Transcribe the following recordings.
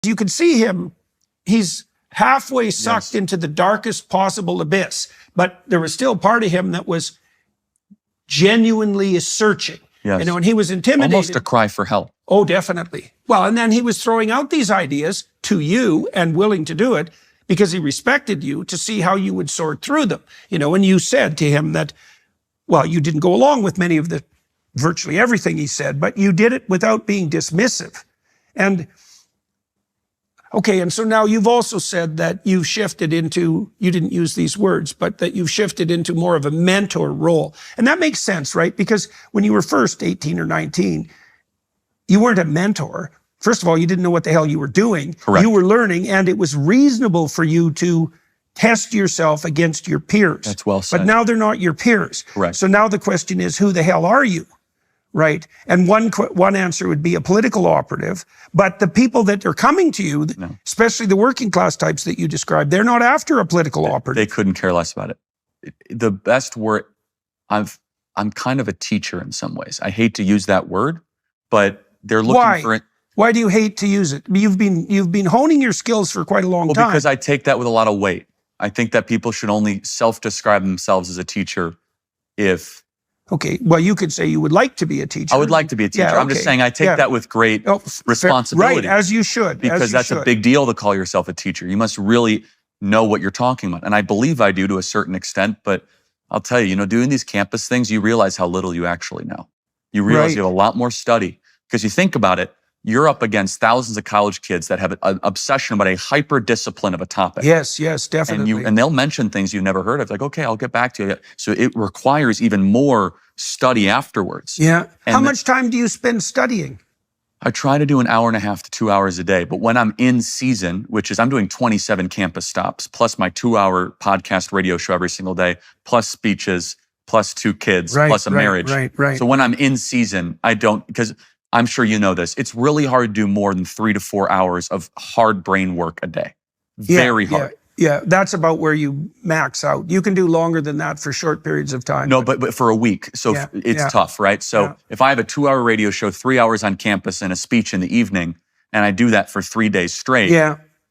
You can see him, he's halfway sucked into the darkest possible abyss, but there was still part of him that was genuinely searching. Yes. And when he was intimidated. Almost a cry for help. Oh, definitely. Well, and then he was throwing out these ideas to you and willing to do it because he respected you to see how you would sort through them. And you said to him that, well, you didn't go along with virtually everything he said, but you did it without being dismissive. And okay, and so now you've also said that you've shifted into, you didn't use these words, but that you've shifted into more of a mentor role. And that makes sense, right? Because when you were first 18 or 19, you weren't a mentor. First of all, you didn't know what the hell you were doing. Correct. You were learning, and it was reasonable for you to test yourself against your peers. That's well said. But now they're not your peers. Correct. So now the question is, who the hell are you? Right? And one answer would be a political operative, but the people that are coming to you, especially the working class types that you described, they're not after a political operative. They couldn't care less about it. The best word, I'm kind of a teacher in some ways. I hate to use that word, but they're looking for it. Why do you hate to use it? You've been honing your skills for quite a long time. Because I take that with a lot of weight. I think that people should only self-describe themselves as a teacher if... Okay, well, you could say you would like to be a teacher. I would like to be a teacher. I'm just saying I take that with great responsibility. Right, as you should. Because that's a big deal to call yourself a teacher. You must really know what you're talking about. And I believe I do to a certain extent, but I'll tell you, doing these campus things, you realize how little you actually know. You realize you have a lot more study. Because you think about it, you're up against thousands of college kids that have an obsession about a hyper-discipline of a topic. Yes, definitely. And they'll mention things you've never heard of. Like, okay, I'll get back to you. So it requires even more study afterwards. Yeah. How much time do you spend studying? I try to do 1.5 hours to 2 hours a day. But when I'm in season, which is I'm doing 27 campus stops, plus my 2-hour podcast radio show every single day, plus speeches, plus 2 kids, plus a marriage. Right. So when I'm in season, I don't, because I'm sure you know this, it's really hard to do more than 3 to 4 hours of hard brain work a day. Very hard. Yeah, that's about where you max out. You can do longer than that for short periods of time. No, but for a week. So it's tough, right? So if I have a 2-hour radio show, 3 hours on campus and a speech in the evening, and I do that for 3 days straight,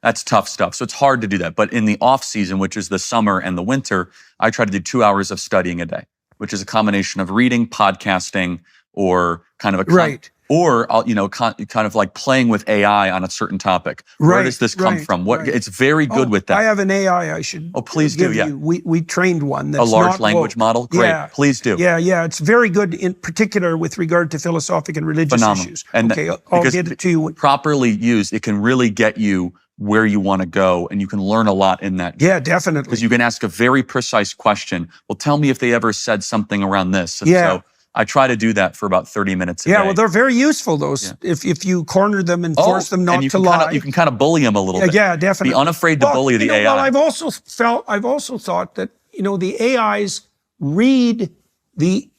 that's tough stuff. So it's hard to do that. But in the off season, which is the summer and the winter, I try to do 2 hours of studying a day, which is a combination of reading, podcasting, or kind of a or I'll, kind of like playing with AI on a certain topic. Where does this come from? It's very good with that. I have an AI I should please do, you. We trained one that's a large language model? Great, please do. Yeah, it's very good in particular with regard to philosophical and religious issues. And I'll get it to you. Properly used, it can really get you where you want to go, and you can learn a lot in that. Yeah, definitely. Because you can ask a very precise question. Well, tell me if they ever said something around this. And so I try to do that for about 30 minutes a day. Yeah, well, they're very useful, those, if you corner them and force them not to lie. You can kind of bully them a little bit. Yeah, definitely. Be unafraid to bully the AI. Well, I've also thought that, the AIs read the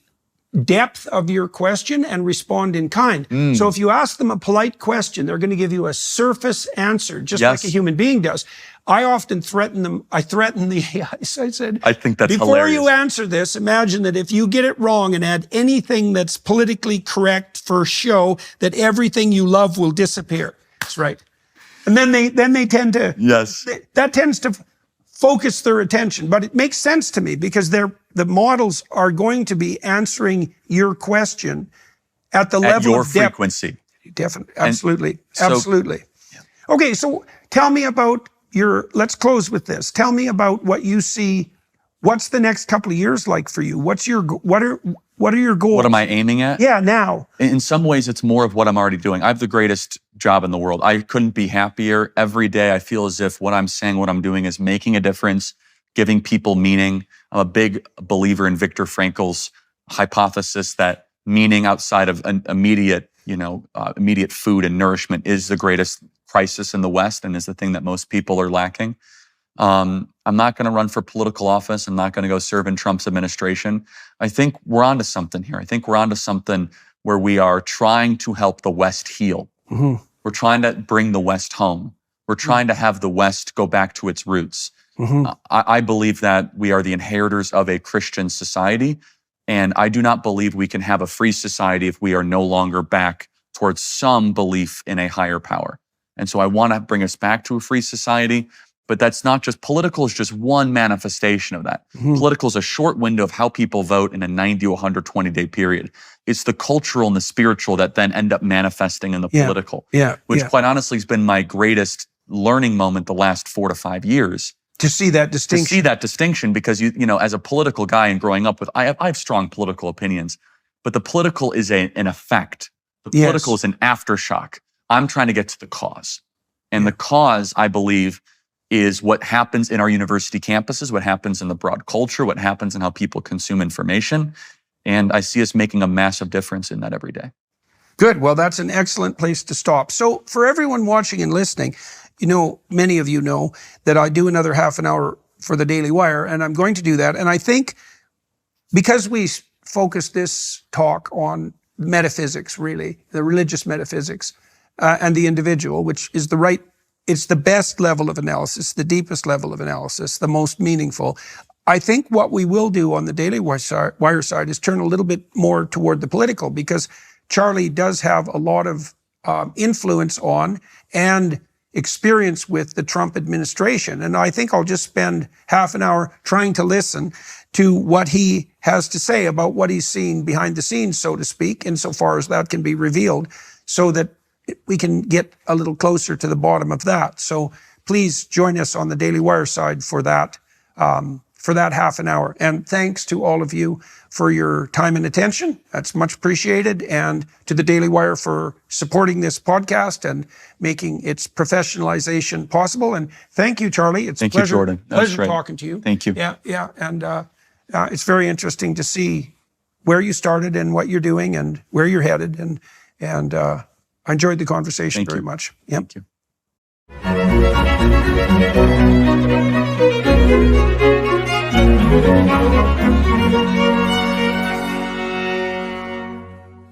depth of your question and respond in kind. So if you ask them a polite question, they're going to give you a surface answer, just like a human being does. I often threaten them. I threaten the AIs. I said, I think that's before hilarious. you answer this, imagine that if you get it wrong and add anything that's politically correct for show, that everything you love will disappear. That's right. And then they tend to, that tends to focus their attention. But it makes sense to me because the models are going to be answering your question at the level your of depth. Frequency. Definitely. Absolutely. Absolutely. Okay. So tell me about let's close with this. Tell me about what you see. What's the next couple of years like for you? What are your goals? What am I aiming at? Yeah, now. In some ways, it's more of what I'm already doing. I have the greatest job in the world. I couldn't be happier. Every day, I feel as if what I'm saying, what I'm doing is making a difference, giving people meaning. I'm a big believer in Viktor Frankl's hypothesis that meaning outside of an immediate food and nourishment is the greatest crisis in the West and is the thing that most people are lacking. I'm not going to run for political office. I'm not going to go serve in Trump's administration. I think we're onto something here. I think we're onto something where we are trying to help the West heal. Mm-hmm. We're trying to bring the West home. We're trying to have the West go back to its roots. Mm-hmm. I believe that we are the inheritors of a Christian society, and I do not believe we can have a free society if we are no longer back towards some belief in a higher power. And so I want to bring us back to a free society. But that's not just, political is just one manifestation of that. Political is a short window of how people vote in a 90 to 120 day period. It's the cultural and the spiritual that then end up manifesting in the political, which quite honestly has been my greatest learning moment the last 4 to 5 years. To see that distinction. To see that distinction, because you know, as a political guy and growing up with, I have strong political opinions, but the political is an effect. The political is an aftershock. I'm trying to get to the cause. And the cause, I believe, is what happens in our university campuses, what happens in the broad culture, what happens in how people consume information. And I see us making a massive difference in that every day. Good. Well, that's an excellent place to stop. So for everyone watching and listening, you know, many of you know that I do another half an hour for the Daily Wire, and I'm going to do that. And I think because we focus this talk on metaphysics, really, the religious metaphysics, and the individual, which is it's the best level of analysis, the deepest level of analysis, the most meaningful. I think what we will do on the Daily Wire side is turn a little bit more toward the political, because Charlie does have a lot of influence on and experience with the Trump administration. And I think I'll just spend half an hour trying to listen to what he has to say about what he's seen behind the scenes, so to speak, insofar as that can be revealed, so that we can get a little closer to the bottom of that. So please join us on the Daily Wire side for that half an hour. And thanks to all of you for your time and attention. That's much appreciated. And to the Daily Wire for supporting this podcast and making its professionalization possible. And thank you, Charlie. It's thank a pleasure, you, Jordan. pleasure talking to you. Thank you. Yeah. And it's very interesting to see where you started and what you're doing and where you're headed. And I enjoyed the conversation very much. Yep. Thank you.